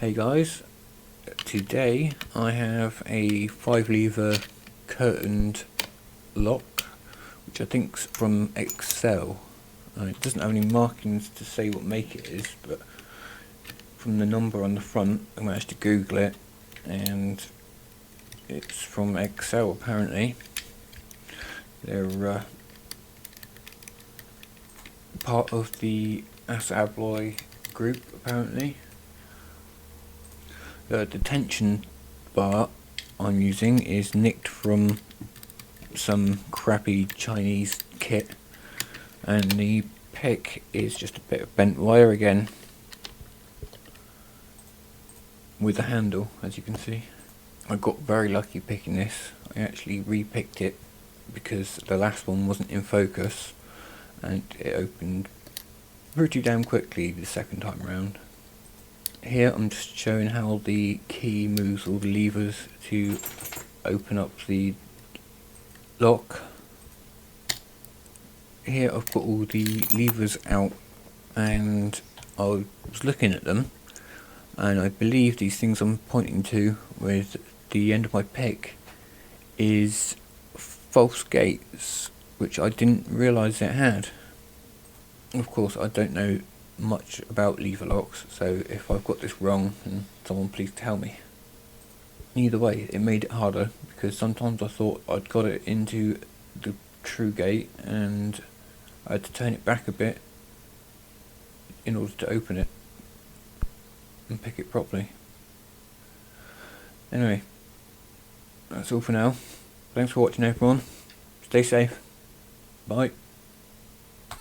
Hey guys, today I have a 5-lever curtained lock, which I think's from Excel. It doesn't have any markings to say what make it is, but from the number on the front I managed to Google it and it's from Excel apparently. They're part of the ASSA ABLOY group apparently. The tension bar I'm using is nicked from some crappy Chinese kit, and the pick is just a bit of bent wire again with a handle, as you can see. I got very lucky picking this. I actually re-picked it because the last one wasn't in focus and it opened pretty damn quickly the second time around. Here I'm just showing how the key moves all the levers to open up the lock. Here I've got all the levers out and I was looking at them, and I believe these things I'm pointing to with the end of my pick is false gates, which I didn't realise it had. Of course I don't know much about lever locks, so if I've got this wrong, then someone please tell me. Either way, it made it harder because sometimes I thought I'd got it into the true gate and I had to turn it back a bit in order to open it and pick it properly. Anyway, that's all for now. Thanks for watching everyone. Stay safe. Bye.